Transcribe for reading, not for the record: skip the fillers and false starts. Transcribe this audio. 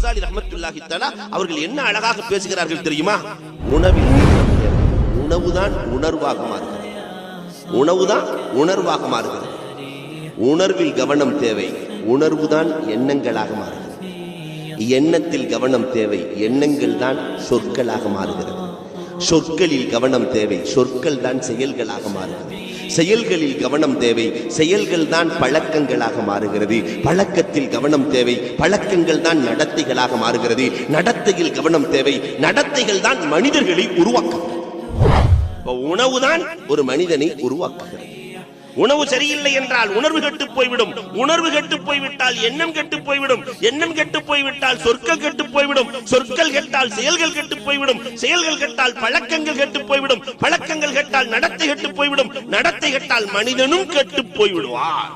கஸாலி ரஹ்மத்துல்லாஹி தஆலா அவர்கள் என்ன அழகாக பேசுகிறார்கள் தெரியுமா? உணவில் உணவுதான் உணர்வாக மாறுகிறது. உணவுதான் உணர்வாக மாறுகிறது. உணர்வில் கவனம் தேவை, உணர்வுதான் எண்ணங்களாக மாறுகிறது. எண்ணத்தில் கவனம் தேவை, எண்ணங்கள் தான் சொற்களாக மாறுகிறது. சொற்களில் கவனம் தேவை, சொற்கள் தான் செயல்களாக மாறுகிறது. செயல்களில் கவனம் தேவை, செயல்கள் தான் பழக்கங்களாக மாறுகிறது. பழக்கத்தில் கவனம் தேவை, பழக்கங்கள் தான் நடத்தைகளாக மாறுகிறது. நடத்தையில் கவனம் தேவை, நடத்தைகள் தான் மனிதர்களை உருவாக்குகிறது. உணவுதான் ஒரு மனிதனை உருவாக்குகிறது. உணவு சரியில்லை என்றால் உணர்வு கெட்டு போய்விடும். உணர்வு கெட்டு போய்விட்டால் எண்ணம் கெட்டு போய்விடும். எண்ணம் கெட்டு போய்விட்டால் சொற்கள் கெட்டு போய்விடும். சொற்கள் கெட்டால் செயல்கள் கெட்டு போய்விடும். செயல்கள் கெட்டால் பழக்கங்கள் கெட்டு போய்விடும். பழக்கங்கள் கெட்டால் நடத்தை கெட்டு போய்விடும். நடத்தை கெட்டால் மனிதனும் கெட்டு போய்விடுவார்.